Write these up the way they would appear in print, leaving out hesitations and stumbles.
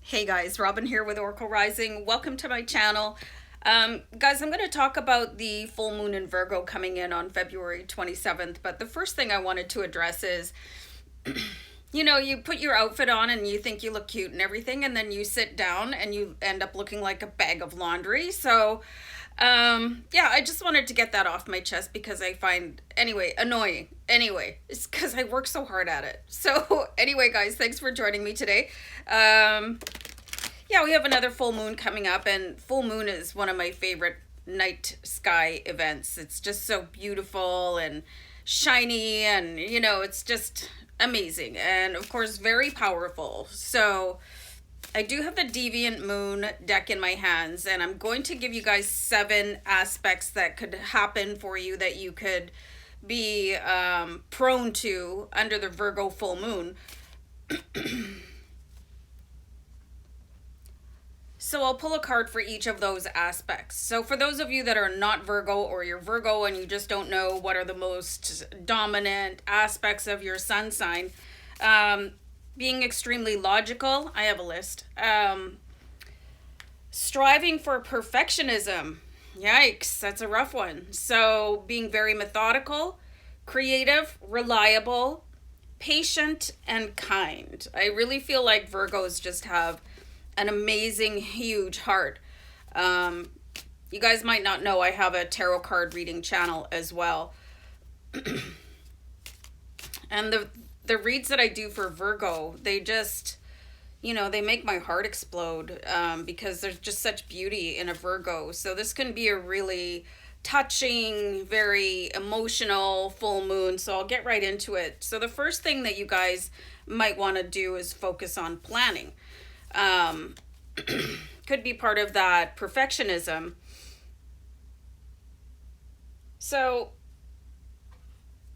Hey guys, Robin here with Oracle Rising. Welcome to my channel. Guys, I'm going to talk about the full moon in Virgo coming in on February 27th. But the first thing I wanted to address is, you put your outfit on and you think you look cute and everything, and then you sit down and you end up looking like a bag of laundry. So, yeah, I just wanted to get that off my chest because I find, anyway, annoying. Anyway, it's because I work so hard at it. So, anyway, guys, thanks for joining me today. Yeah, we have another full moon coming up, and full moon is one of my favorite night sky events. It's just so beautiful and shiny, and it's just amazing, and of course, very powerful. So, I do have the Deviant Moon deck in my hands, and I'm going to give you guys 7 aspects that could happen for you that you could be prone to under the Virgo full moon. So I'll pull a card for each of those aspects. So for those of you that are not Virgo, or you're Virgo and you just don't know what are the most dominant aspects of your sun sign, being extremely logical, I have a list. Striving for perfectionism. Yikes, that's a rough one. So being very methodical, creative, reliable, patient, and kind. I really feel like Virgos just have an amazing, huge heart. Um, you guys might not know I have a tarot card reading channel as well. And the reads that I do for Virgo, they just, they make my heart explode, because there's just such beauty in a Virgo. So this can be a really touching, very emotional full moon. So I'll get right into it. So the first thing that you guys might want to do is focus on planning. Could be part of that perfectionism. So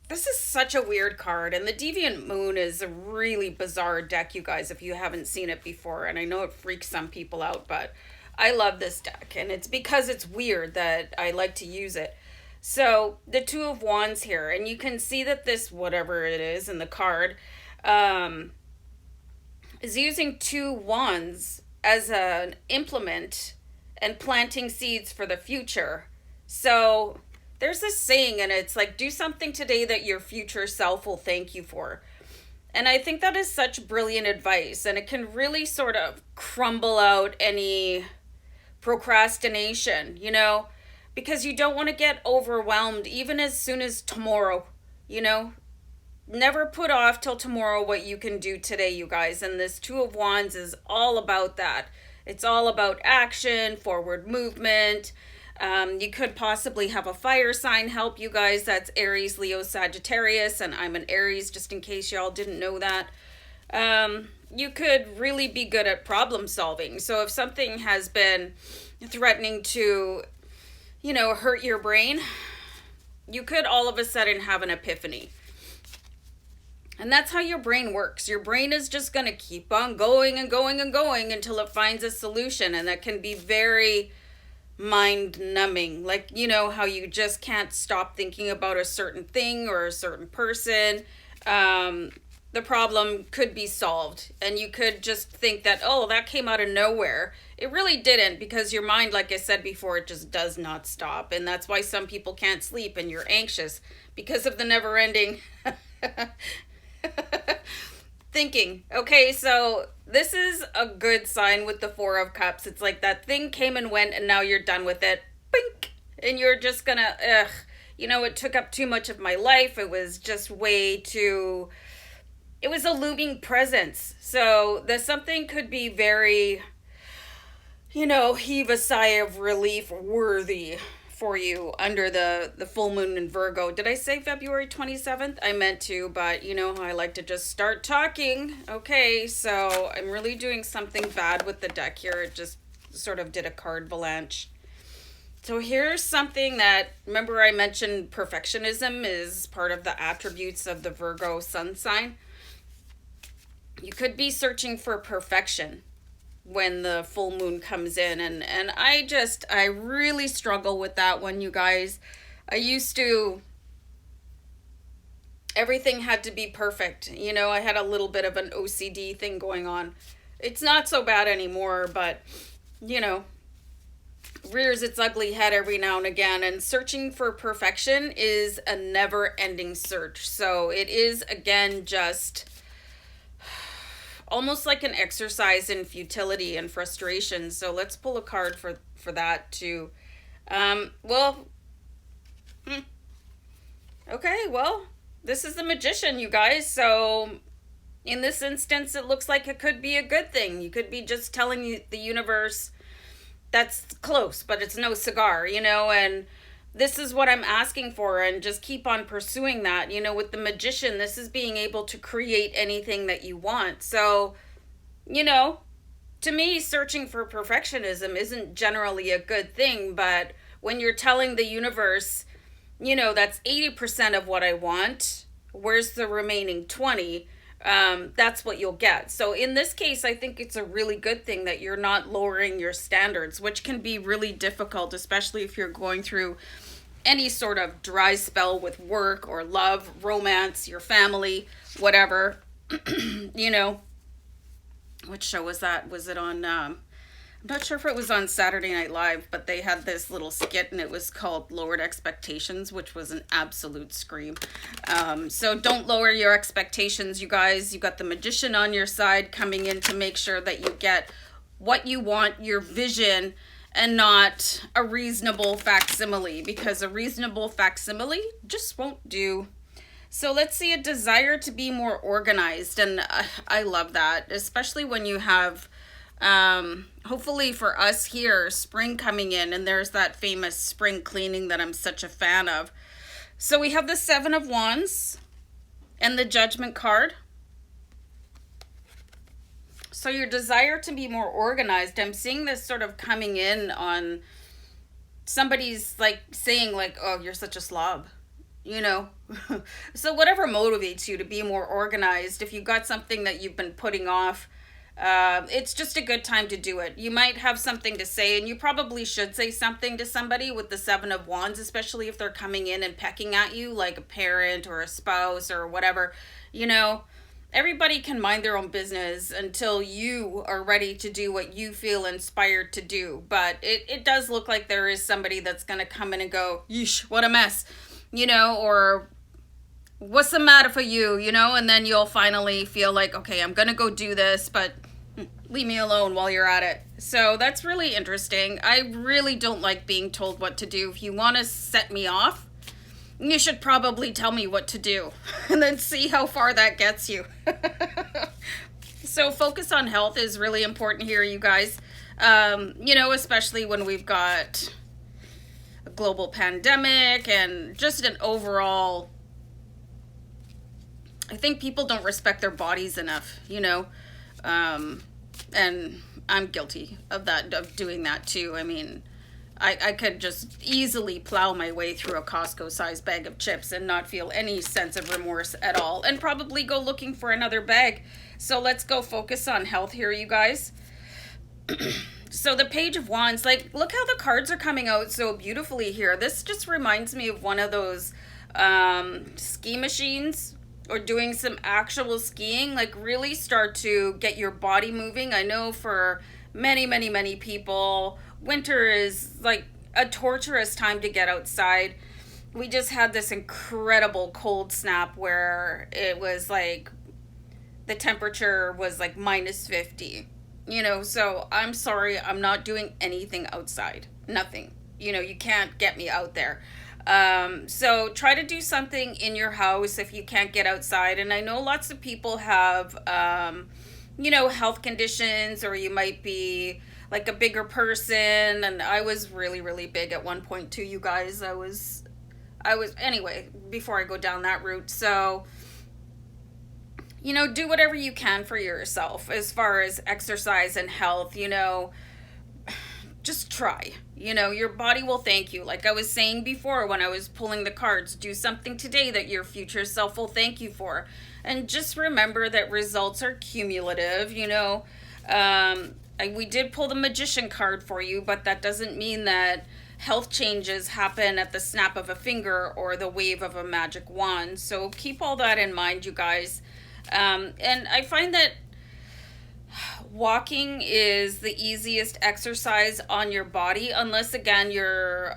this is such a weird card, and the Deviant Moon is a really bizarre deck, you guys, if you haven't seen it before. And I know it freaks some people out, but I love this deck, and it's because it's weird that I like to use it. So the Two of Wands here, and you can see that this, whatever it is in the card, is using 2 wands as an implement and planting seeds for the future. So there's this saying, and it's like, do something today that your future self will thank you for. And I think that is such brilliant advice, and it can really sort of crumble out any procrastination, because you don't want to get overwhelmed even as soon as tomorrow, you know? Never put off till tomorrow what you can do today, you guys. And this Two of Wands is all about that. It's all about action, forward movement. You could possibly have a fire sign help you guys. That's Aries, Leo, Sagittarius, and I'm an Aries, just in case y'all didn't know that. You could really be good at problem solving. So if something has been threatening to, hurt your brain, you could all of a sudden have an epiphany. And that's how your brain works. Your brain is just going to keep on going and going and going until it finds a solution. And that can be very mind numbing. Like, how you just can't stop thinking about a certain thing or a certain person. The problem could be solved. And you could just think that, oh, that came out of nowhere. It really didn't, because your mind, like I said before, it just does not stop. And that's why some people can't sleep and you're anxious, because of the never ending thinking. Okay, so this is a good sign with the Four of Cups. It's like that thing came and went, and now you're done with it. Bink! And you're just gonna, it took up too much of my life. It was just way too, it was a looming presence. So the something could be very, heave a sigh of relief worthy for you under the full moon in Virgo. Did I say February 27th? I meant to, but I like to just start talking. Okay, so I'm really doing something bad with the deck here. It just sort of did a card avalanche. So here's something that, remember I mentioned perfectionism is part of the attributes of the Virgo sun sign. You could be searching for perfection when the full moon comes in, and I really struggle with that one, you guys. I used to, everything had to be perfect. I had a little bit of an OCD thing going on. It's not so bad anymore, but, you know, rears its ugly head every now and again. And searching for perfection is a never ending search. So it is, again, just almost like an exercise in futility and frustration. So let's pull a card for that too. Well, okay, well, this is the Magician, you guys. So in this instance, it looks like it could be a good thing. You could be just telling the universe that's close, but it's no cigar, and this is what I'm asking for, and just keep on pursuing that. With the Magician, this is being able to create anything that you want. So, to me, searching for perfectionism isn't generally a good thing, but when you're telling the universe, that's 80% of what I want, where's the remaining 20? That's what you'll get. So in this case, I think it's a really good thing that you're not lowering your standards, which can be really difficult, especially if you're going through any sort of dry spell with work or love, romance, your family, whatever. Which show was that? Was it on, I'm not sure if it was on Saturday Night Live, but they had this little skit and it was called Lowered Expectations, which was an absolute scream. So don't lower your expectations, you guys. You got the Magician on your side coming in to make sure that you get what you want, your vision, and not a reasonable facsimile, because a reasonable facsimile just won't do. So let's see, a desire to be more organized. And I love that, especially when you have, hopefully for us here, spring coming in, and there's that famous spring cleaning that I'm such a fan of. So we have the Seven of Wands and the Judgment card. So your desire to be more organized, I'm seeing this sort of coming in on somebody's like saying like, oh, you're such a slob. So whatever motivates you to be more organized, if you got something that you've been putting off, it's just a good time to do it. You might have something to say, and you probably should say something to somebody with the Seven of Wands, especially if they're coming in and pecking at you, like a parent or a spouse or whatever. Everybody can mind their own business until you are ready to do what you feel inspired to do. But it does look like there is somebody that's going to come in and go, yeesh, what a mess. Or what's the matter for you, and then you'll finally feel like, okay, I'm going to go do this, but leave me alone while you're at it. So that's really interesting. I really don't like being told what to do. If you want to set me off, you should probably tell me what to do and then see how far that gets you. So focus on health is really important here, you guys. Especially when we've got a global pandemic and just an overall, I think people don't respect their bodies enough, and I'm guilty of that, of doing that too. I mean, I could just easily plow my way through a Costco-sized bag of chips and not feel any sense of remorse at all, and probably go looking for another bag. So let's go focus on health here, you guys. So the Page of Wands, like, look how the cards are coming out so beautifully here. This just reminds me of one of those ski machines, or doing some actual skiing. Like, really start to get your body moving. I know for many, many, many people, winter is like a torturous time to get outside. We just had this incredible cold snap where it was like the temperature was like minus 50. So I'm sorry, I'm not doing anything outside. Nothing. You can't get me out there. So try to do something in your house if you can't get outside. And I know lots of people have, health conditions, or you might be like a bigger person. And I was really, really big at one point too, you guys. I was, anyway, before I go down that route. So, do whatever you can for yourself as far as exercise and health, just try. Your body will thank you. Like I was saying before when I was pulling the cards, do something today that your future self will thank you for. And just remember that results are cumulative, we did pull the Magician card for you, but that doesn't mean that health changes happen at the snap of a finger or the wave of a magic wand. So keep all that in mind, you guys. And I find that walking is the easiest exercise on your body, unless again you're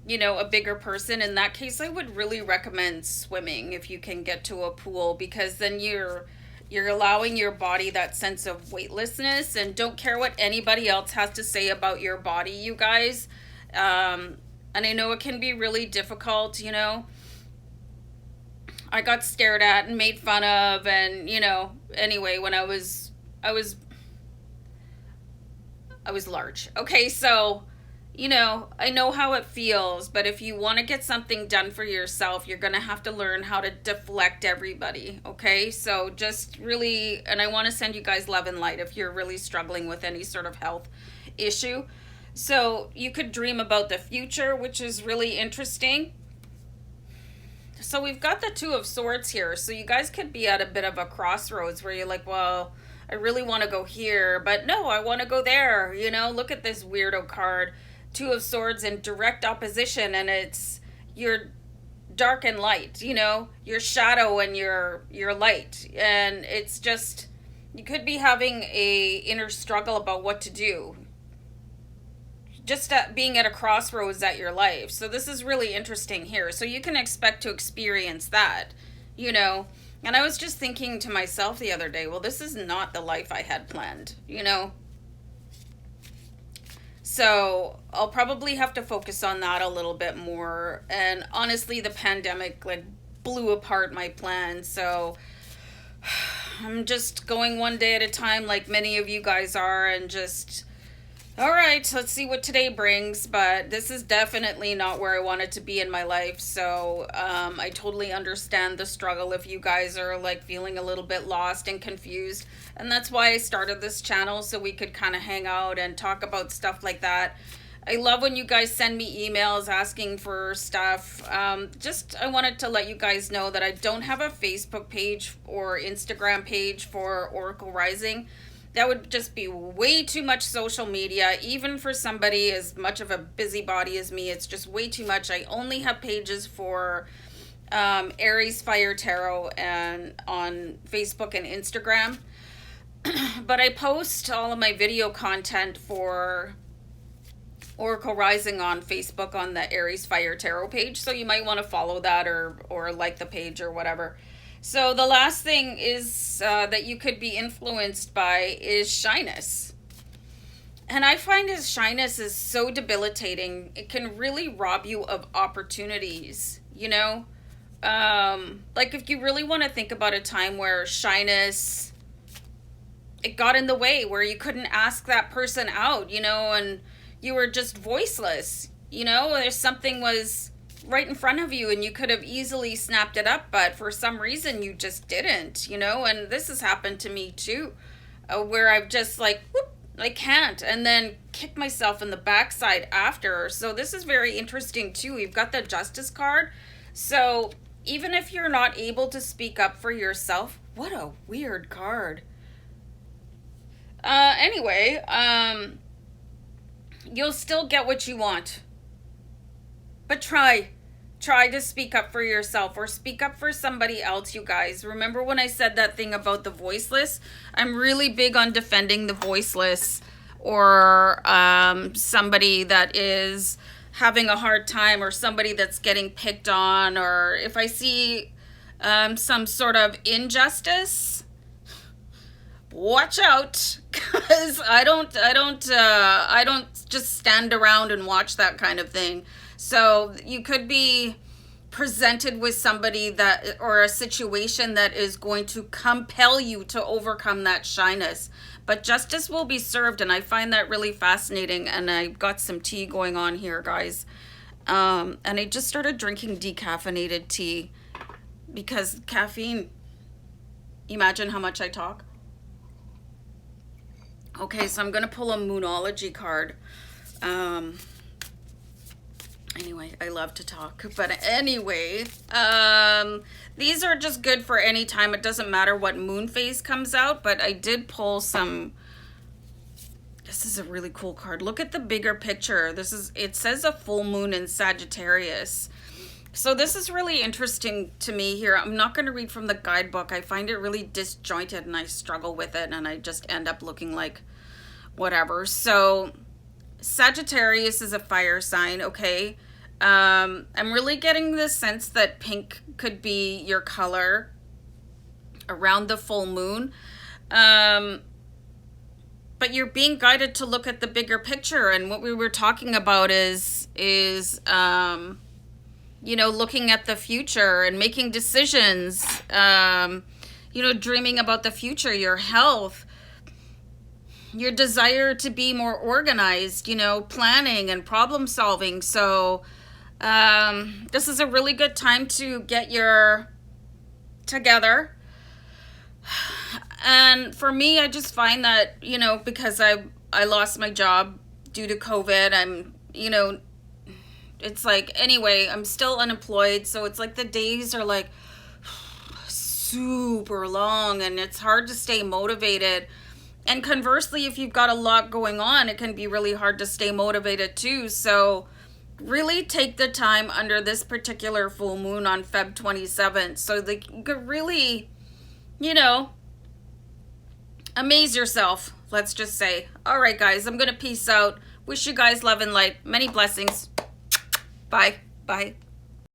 you know, a bigger person. In that case, I would really recommend swimming if you can get to a pool, because then you're allowing your body that sense of weightlessness, and don't care what anybody else has to say about your body, you guys. And I know it can be really difficult, you know. I got stared at and made fun of, and you know, anyway, when I was I was large. Okay, so you know, I know how it feels, but if you want to get something done for yourself, you're going to have to learn how to deflect everybody, okay? So just really, and I want to send you guys love and light if you're really struggling with any sort of health issue. So you could dream about the future, which is really interesting. So we've got the Two of Swords here. So you guys could be at a bit of a crossroads where you're like, well, I really want to go here, but no, I want to go there. You know, look at this weirdo card. Two of Swords in direct opposition, and it's your dark and light, you know, your shadow and your light. And it's just, you could be having a inner struggle about what to do. Just being at a crossroads at your life. So this is really interesting here. So you can expect to experience that, you know. And I was just thinking to myself the other day, well, this is not the life I had planned, you know. So I'll probably have to focus on that a little bit more. And honestly, the pandemic like blew apart my plans. So I'm just going one day at a time like many of you guys are, and just, all right, let's see what today brings. But this is definitely not where I wanted to be in my life. So I totally understand the struggle if you guys are like feeling a little bit lost and confused. And that's why I started this channel, so we could kind of hang out and talk about stuff like that. I love when you guys send me emails asking for stuff. Just, I wanted to let you guys know that I don't have a Facebook page or Instagram page for Oracle Rising. That would just be way too much social media, even for somebody as much of a busybody as me. It's just way too much. I only have pages for Aries Fire Tarot and on Facebook and Instagram. But I post all of my video content for Oracle Rising on Facebook on the Aries Fire Tarot page. So you might want to follow that or like the page or whatever. So the last thing is that you could be influenced by is shyness. And I find his shyness is so debilitating. It can really rob you of opportunities, you know? Like if you really want to think about a time where shyness, it got in the way, where you couldn't ask that person out, you know, and you were just voiceless, you know, there's something was right in front of you and you could have easily snapped it up, but for some reason you just didn't, you know. And this has happened to me too, where I've just like, whoop, I can't, and then kick myself in the backside after. So this is very interesting too. We've got the Justice card. So even if you're not able to speak up for yourself, what a weird card. Anyway, you'll still get what you want. But try to speak up for yourself or speak up for somebody else, you guys. Remember when I said that thing about the voiceless? I'm really big on defending the voiceless, or somebody that is having a hard time, or somebody that's getting picked on, or if I see some sort of injustice, watch out, because I don't just stand around and watch that kind of thing. So you could be presented with somebody that, or a situation that is going to compel you to overcome that shyness, but justice will be served. And I find that really fascinating. And I got some tea going on here, guys. And I just started drinking decaffeinated tea because caffeine, imagine how much I talk. Okay, so I'm going to pull a Moonology card. Anyway, I love to talk. But anyway, these are just good for any time. It doesn't matter what moon phase comes out. But I did pull some. This is a really cool card. Look at the bigger picture. It says a full moon in Sagittarius. So this is really interesting to me here. I'm not going to read from the guidebook. I find it really disjointed and I struggle with it and I just end up looking like whatever. So Sagittarius is a fire sign, okay? I'm really getting the sense that pink could be your color around the full moon. But you're being guided to look at the bigger picture, and what we were talking about is you know, looking at the future and making decisions, you know, dreaming about the future, your health, your desire to be more organized, you know, planning and problem solving. So this is a really good time to get your together. And for me, I just find that, you know, because I lost my job due to COVID, I'm, you know, it's like, anyway, I'm still unemployed, so it's like the days are like super long and it's hard to stay motivated. And conversely, if you've got a lot going on, it can be really hard to stay motivated too. So really take the time under this particular full moon on Feb 27th so that you could really, you know, amaze yourself, let's just say. All right, guys, I'm going to peace out. Wish you guys love and light. Many blessings. Bye. Bye.